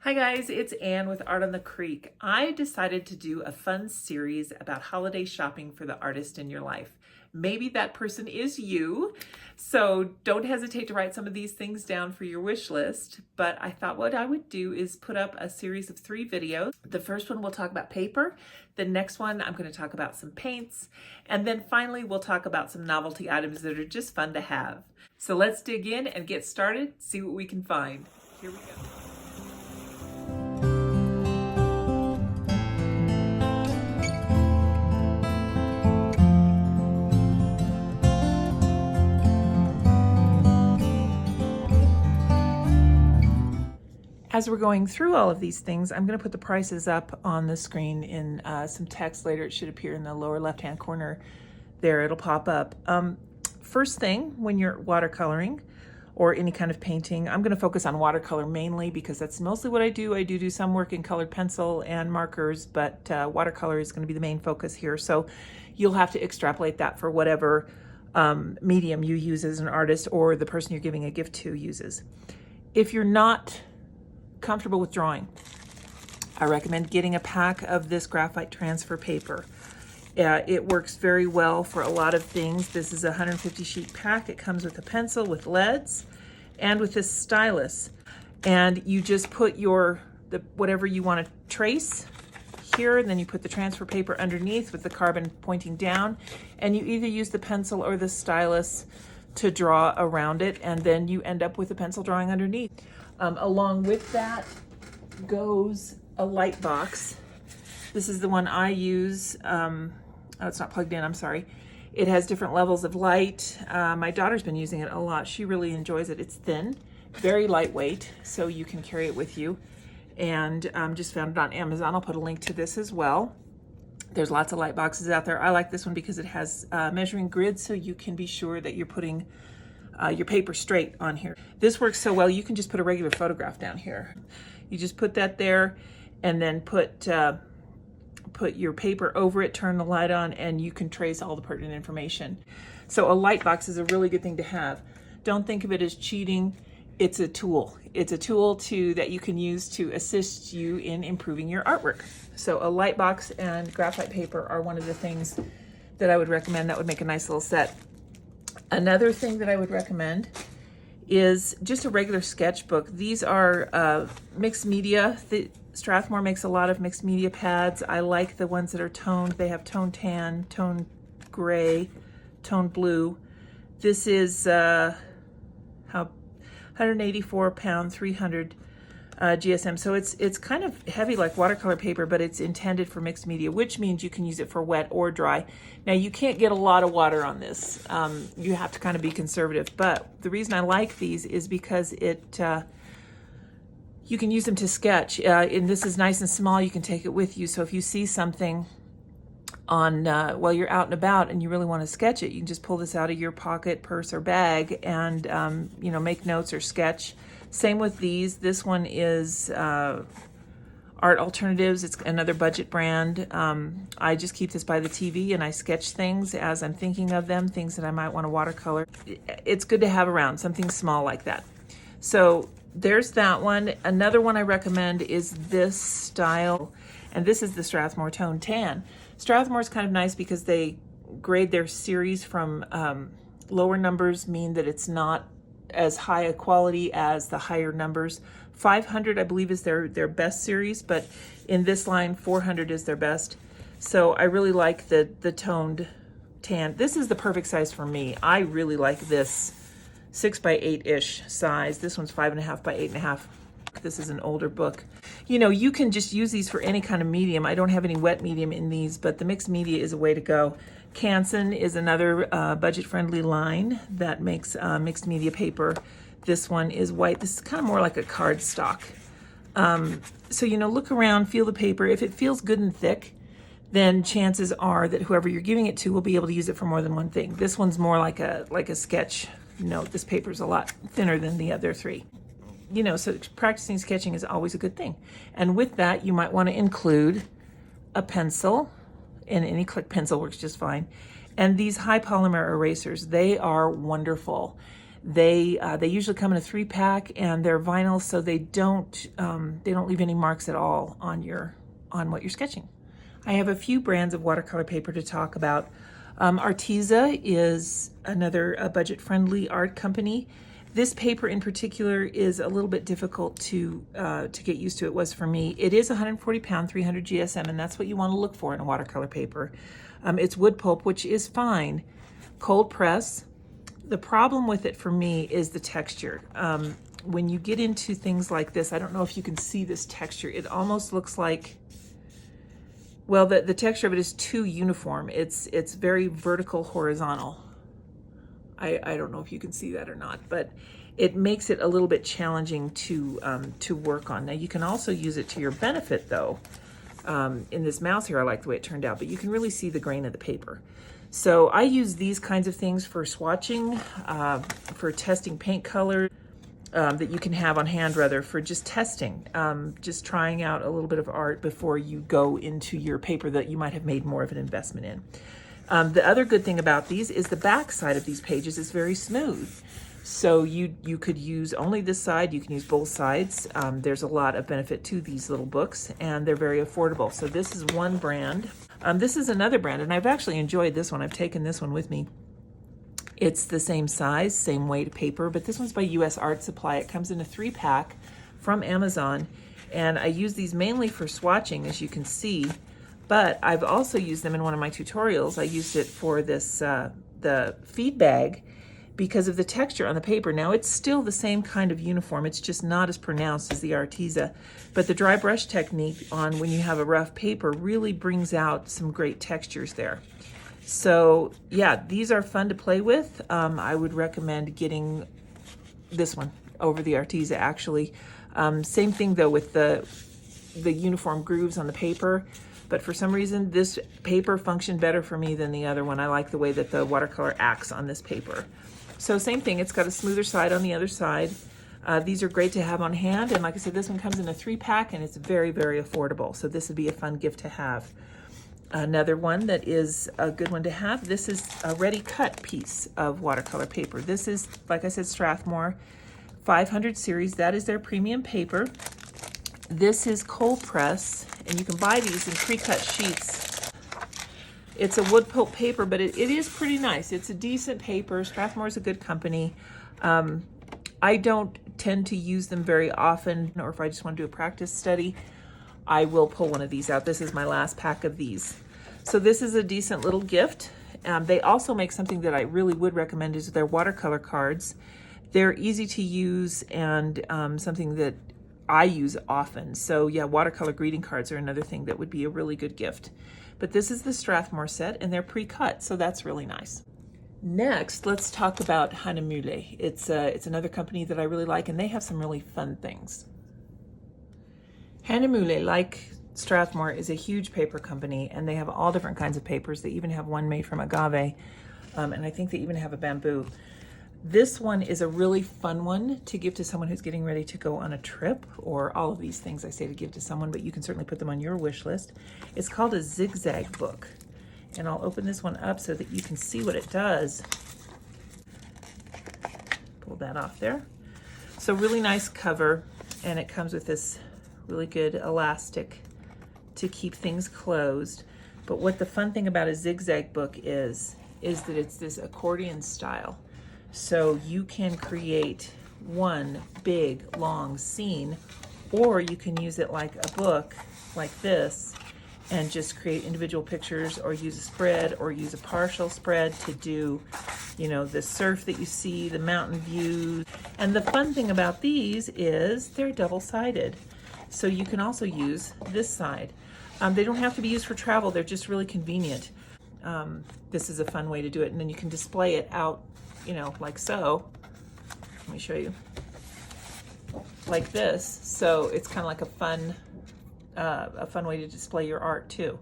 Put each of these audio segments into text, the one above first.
Hi guys, it's Anne with Art on the Creek. I decided to do a fun series about holiday shopping for the artist in your life. Maybe that person is you, so don't hesitate to write some of these things down for your wish list. But I thought what I would do is put up a series of 3 videos. The first one we'll talk about paper. The next one I'm going to talk about some paints. And then finally we'll talk about some novelty items that are just fun to have. So let's dig in and get started, see what we can find. Here we go. As we're going through all of these things, I'm going to put the prices up on the screen in some text later. It should appear in the lower left-hand corner there. It'll pop up. First thing, when you're watercoloring or any kind of painting, I'm going to focus on watercolor mainly because that's mostly what I do. I do some work in colored pencil and markers, but watercolor is going to be the main focus here. So you'll have to extrapolate that for whatever medium you use as an artist or the person you're giving a gift to uses. If you're not comfortable with drawing, I recommend getting a pack of this graphite transfer paper. It works very well for a lot of things. This is a 150 sheet pack. It comes with a pencil, with leads, and with this stylus. And you just put whatever you want to trace here, and then you put the transfer paper underneath with the carbon pointing down, and you either use the pencil or the stylus to draw around it, and then you end up with a pencil drawing underneath. Along with that goes a light box. This is the one I use. Oh, it's not plugged in, I'm sorry. It has different levels of light. My daughter's been using it a lot. She really enjoys it. It's thin, very lightweight, so you can carry it with you. And just found it on Amazon. I'll put a link to this as well. There's lots of light boxes out there. I like this one because it has measuring grids, so you can be sure that you're putting your paper straight on here. This works so well, you can just put a regular photograph down here. You just put that there and then put your paper over it, turn the light on, and you can trace all the pertinent information. So a light box is a really good thing to have. Don't think of it as cheating. It's a tool. It's a tool that you can use to assist you in improving your artwork. So a light box and graphite paper are one of the things that I would recommend. That would make a nice little set. Another thing that I would recommend is just a regular sketchbook. These are mixed media. Strathmore makes a lot of mixed media pads. I like the ones that are toned. They have tone tan, tone gray, tone blue. This is 184 pound, 300 GSM. So it's kind of heavy like watercolor paper, but it's intended for mixed media, which means you can use it for wet or dry. Now you can't get a lot of water on this. You have to kind of be conservative, but the reason I like these is because you can use them to sketch. And this is nice and small. You can take it with you. So if you see something on while you're out and about and you really want to sketch it, you can just pull this out of your pocket, purse, or bag and make notes or sketch. Same with these. This one is Art Alternatives. It's another budget brand. I just keep this by the TV and I sketch things as I'm thinking of them, things that I might want to watercolor. It's good to have around, something small like that. So there's that one. Another one I recommend is this style, and this is the Strathmore Tone Tan. Strathmore's kind of nice because they grade their series from lower numbers mean that it's not as high a quality as the higher numbers. 500 I believe is their best series, but in this line 400 is their best. So I really like the toned tan. This is the perfect size for me. I really like this 6 by 8-ish size. This one's 5.5 by 8.5. This is an older book. You can just use these for any kind of medium. I don't have any wet medium in these, but the mixed media is a way to go. Canson is another budget-friendly line that makes mixed media paper. This one is white. This is kind of more like a cardstock. So, look around, feel the paper. If it feels good and thick, then chances are that whoever you're giving it to will be able to use it for more than one thing. This one's more like a sketch note. This paper's a lot thinner than the other 3. So practicing sketching is always a good thing. And with that, you might want to include a pencil, and any Clic pencil works just fine. And these Hi Polymer Erasers, they are wonderful. They usually come in a 3-pack, and they're vinyl, so they don't leave any marks at all on what you're sketching. I have a few brands of watercolor paper to talk about. Arteza is another budget-friendly art company. This paper in particular is a little bit difficult to get used to. It was for me. It is 140 pound, 300 GSM, and that's what you want to look for in a watercolor paper. It's wood pulp, which is fine. Cold press. The problem with it for me is the texture. When you get into things like this, I don't know if you can see this texture. It almost looks like, well, the texture of it is too uniform. It's very vertical, horizontal. I don't know if you can see that or not, but it makes it a little bit challenging to work on. Now you can also use it to your benefit though. In this mouse here, I like the way it turned out, but you can really see the grain of the paper. So I use these kinds of things for swatching, for testing paint colors, that you can have on hand rather, for just testing, just trying out a little bit of art before you go into your paper that you might have made more of an investment in. The other good thing about these is the back side of these pages is very smooth. So you could use only this side, you can use both sides. There's a lot of benefit to these little books, and they're very affordable. So this is one brand. This is another brand, and I've actually enjoyed this one. I've taken this one with me. It's the same size, same weight paper, but this one's by US Art Supply. It comes in a 3-pack from Amazon, and I use these mainly for swatching, as you can see, but I've also used them in one of my tutorials. I used it for this, the feed bag, because of the texture on the paper. Now it's still the same kind of uniform, it's just not as pronounced as the Arteza, but the dry brush technique on when you have a rough paper really brings out some great textures there. So yeah, these are fun to play with. I would recommend getting this one over the Arteza actually. Same thing though with the uniform grooves on the paper, but for some reason this paper functioned better for me than the other one. I like the way that the watercolor acts on this paper. So same thing, it's got a smoother side on the other side. These are great to have on hand, and like I said, this one comes in a 3-pack and it's very, very affordable. So this would be a fun gift to have. Another one that is a good one to have, this is a Ready-Cut piece of watercolor paper. This is, like I said, Strathmore 500 series. That is their premium paper. This is cold press, and you can buy these in pre-cut sheets. It's a wood pulp paper, but it is pretty nice. It's a decent paper. Strathmore is a good company. I don't tend to use them very often, or if I just want to do a practice study, I will pull one of these out. This is my last pack of these. So this is a decent little gift. They also make something that I really would recommend is their watercolor cards. They're easy to use and something that I use often. So yeah, watercolor greeting cards are another thing that would be a really good gift. But this is the Strathmore set, and they're pre-cut, so that's really nice. Next, let's talk about Hahnemühle. It's another company that I really like, and they have some really fun things. Hahnemühle, like Strathmore, is a huge paper company, and they have all different kinds of papers. They even have one made from agave, and I think they even have a bamboo. This one is a really fun one to give to someone who's getting ready to go on a trip, or all of these things I say to give to someone, but you can certainly put them on your wish list. It's called a zigzag book, and I'll open this one up so that you can see what it does. Pull that off there. So really nice cover, and it comes with this really good elastic to keep things closed. But what the fun thing about a zigzag book is that it's this accordion style. So you can create one big long scene, or you can use it like a book like this and just create individual pictures, or use a spread, or use a partial spread to do, you know, the surf that you see, the mountain views. And the fun thing about these is they're double-sided. So you can also use this side. They don't have to be used for travel, they're just really convenient. This is a fun way to do it, and then you can display it out, you know, like so. Let me show you. Like this. So it's kind of like a fun way to display your art too.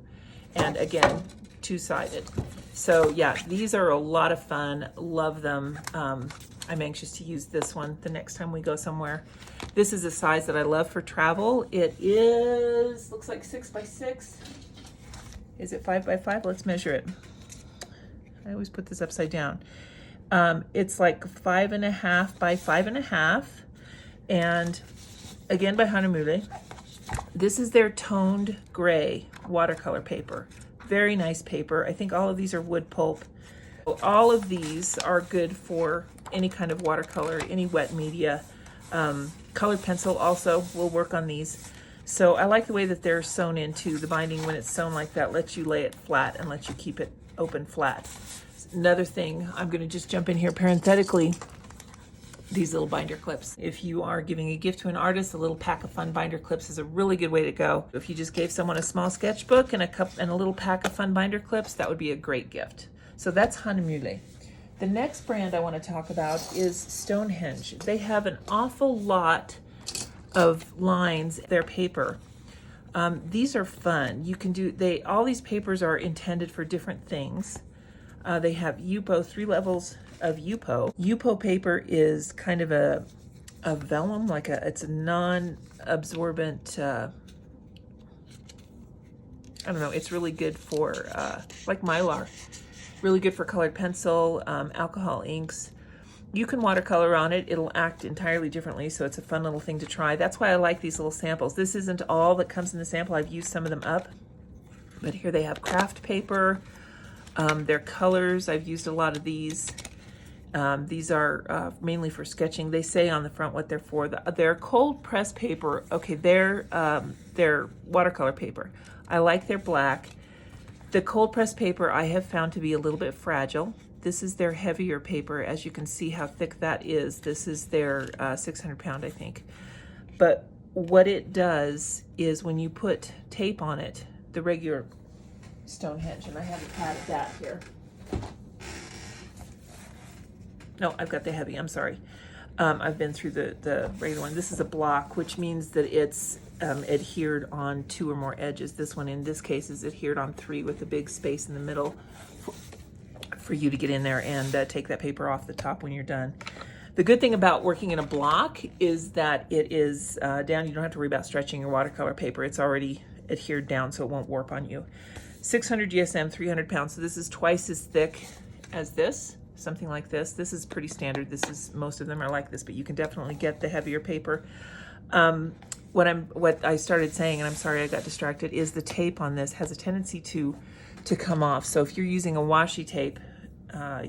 And again, two-sided. So yeah, these are a lot of fun. Love them. I'm anxious to use this one the next time we go somewhere. This is a size that I love for travel. It is, looks like 6 by 6. Is it 5 by 5? Let's measure it. I always put this upside down. It's like 5.5 by 5.5, and again by Hanamule. This is their toned gray watercolor paper. Very nice paper. I think all of these are wood pulp. All of these are good for any kind of watercolor, any wet media. Colored pencil also will work on these. So I like the way that they're sewn into the binding. When it's sewn like that, lets you lay it flat and lets you keep it open flat. Another thing, I'm going to just jump in here parenthetically, these little binder clips. If you are giving a gift to an artist, a little pack of fun binder clips is a really good way to go. If you just gave someone a small sketchbook and a little pack of fun binder clips, that would be a great gift. So that's Hanamule. The next brand I want to talk about is Stonehenge. They have an awful lot of lines, their paper. These are fun. You can do, all these papers are intended for different things. They have Yupo, 3 levels of Yupo. Yupo paper is kind of a vellum, it's a non-absorbent, I don't know, it's really good for, like Mylar, really good for colored pencil, alcohol inks. You can watercolor on it. It'll act entirely differently, so it's a fun little thing to try. That's why I like these little samples. This isn't all that comes in the sample. I've used some of them up, but here they have craft paper. Their colors, I've used a lot of these. These are mainly for sketching. They say on the front what they're for. They're cold press paper. Okay, they're watercolor paper. I like their black. The cold press paper I have found to be a little bit fragile. This is their heavier paper. As you can see how thick that is. This is their 600 pound, I think. But what it does is when you put tape on it, the regular Stonehenge, and I have a pad of that here. No, I've got the heavy, I'm sorry. I've been through the regular one. This is a block, which means that it's adhered on 2 or more edges. This one in this case is adhered on 3 with a big space in the middle for you to get in there and take that paper off the top when you're done. The good thing about working in a block is that it is down. You don't have to worry about stretching your watercolor paper. It's already adhered down so it won't warp on you. 600 GSM, 300 pounds. So this is twice as thick as this, something like this. This is pretty standard. Most of them are like this, but you can definitely get the heavier paper. What I started saying, and I'm sorry I got distracted, is the tape on this has a tendency to come off. So if you're using a washi tape,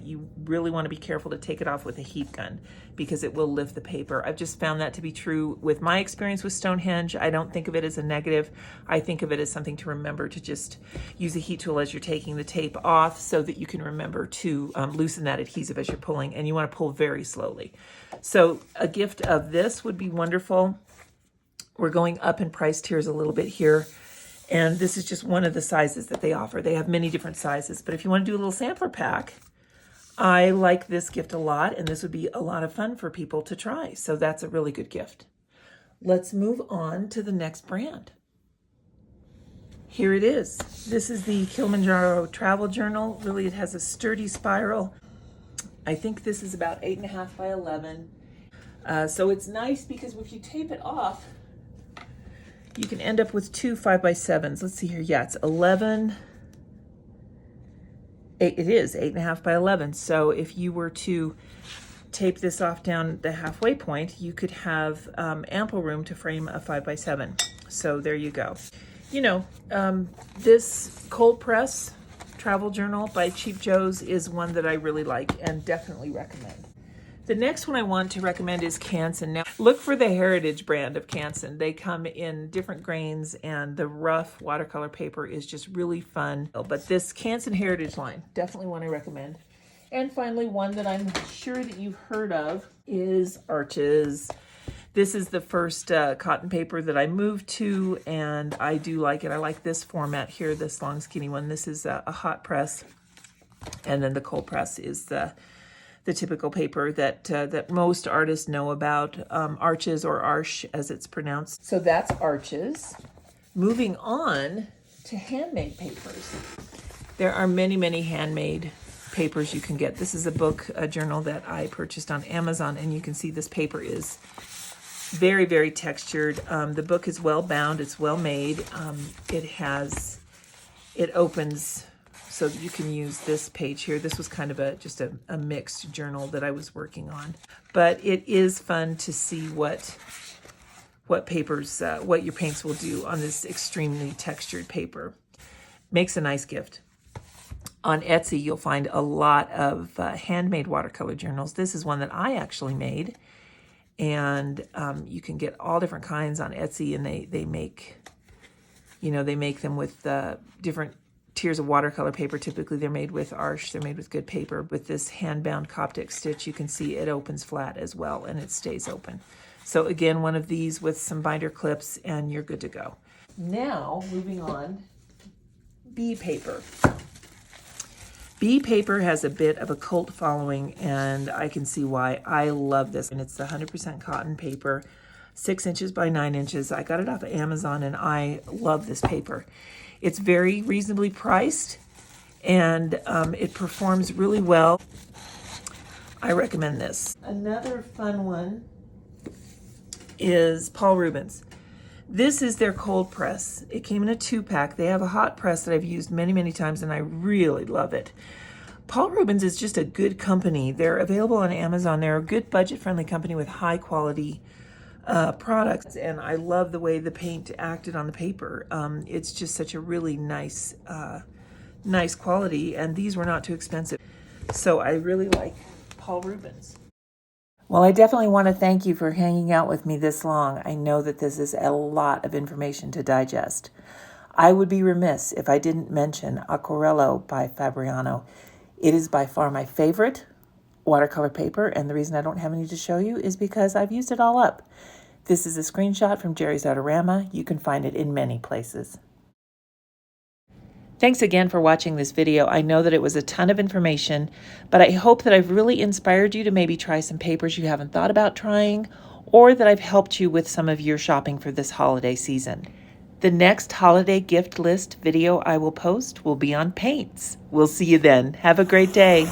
you really want to be careful to take it off with a heat gun because it will lift the paper. I've just found that to be true with my experience with Stonehenge. I don't think of it as a negative. I think of it as something to remember to just use a heat tool as you're taking the tape off so that you can remember to loosen that adhesive as you're pulling, and you want to pull very slowly. So a gift of this would be wonderful. We're going up in price tiers a little bit here. And this is just one of the sizes that they offer. They have many different sizes, but if you want to do a little sampler pack, I like this gift a lot, and this would be a lot of fun for people to try. So that's a really good gift. Let's move on to the next brand. Here it is. This is the Kilimanjaro Travel Journal. Really, it has a sturdy spiral. I think this is about 8.5 by 11. So it's nice because if you tape it off, you can end up with 2 5x7s. Let's see here. Yeah, it's 11. It is 8.5 by 11. So if you were to tape this off down the halfway point, you could have ample room to frame a 5x7. So there you go. You know, this cold press travel journal by Cheap Joe's is one that I really like and definitely recommend. The next one I want to recommend is Canson. Now, look for the Heritage brand of Canson. They come in different grains, and the rough watercolor paper is just really fun. But this Canson Heritage line, definitely one I recommend. And finally, one that I'm sure that you've heard of is Arches. This is the first cotton paper that I moved to, and I do like it. I like this format here, this long skinny one. This is a hot press, and then the cold press is the typical paper that most artists know about, Arches or Arche as it's pronounced. So that's Arches. Moving on to handmade papers. There are many, many handmade papers you can get. This is a journal that I purchased on Amazon, and you can see this paper is very, very textured. The book is well bound, it's well made. It opens So you can use this page here. This was kind of just a mixed journal that I was working on. But it is fun to see what papers, what your paints will do on this extremely textured paper. Makes a nice gift. On Etsy, you'll find a lot of handmade watercolor journals. This is one that I actually made. And you can get all different kinds on Etsy, and they make, they make them with different tiers of watercolor paper. Typically, they're made with Arches. They're made with good paper. With this hand-bound Coptic stitch, you can see it opens flat as well, and it stays open. So again, one of these with some binder clips, and you're good to go. Now, moving on, bee paper. Bee paper has a bit of a cult following, and I can see why. I love this, and it's 100% cotton paper, 6 inches by 9 inches. I got it off of Amazon, and I love this paper. It's very reasonably priced, and it performs really well. I recommend this. Another fun one is Paul Rubens. This is their cold press. It came in a 2-pack. They have a hot press that I've used many, many times, and I really love it. Paul Rubens is just a good company. They're available on Amazon. They're a good budget-friendly company with high-quality products, and I love the way the paint acted on the paper. It's just such a really nice, nice quality, and these were not too expensive. So I really like Paul Rubens. Well, I definitely want to thank you for hanging out with me this long. I know that this is a lot of information to digest. I would be remiss if I didn't mention Aquarello by Fabriano. It is by far my favorite watercolor paper, and the reason I don't have any to show you is because I've used it all up. This is a screenshot from Jerry's Artorama. You can find it in many places. Thanks again for watching this video. I know that it was a ton of information, but I hope that I've really inspired you to maybe try some papers you haven't thought about trying, or that I've helped you with some of your shopping for this holiday season. The next holiday gift list video I will post will be on paints. We'll see you then. Have a great day.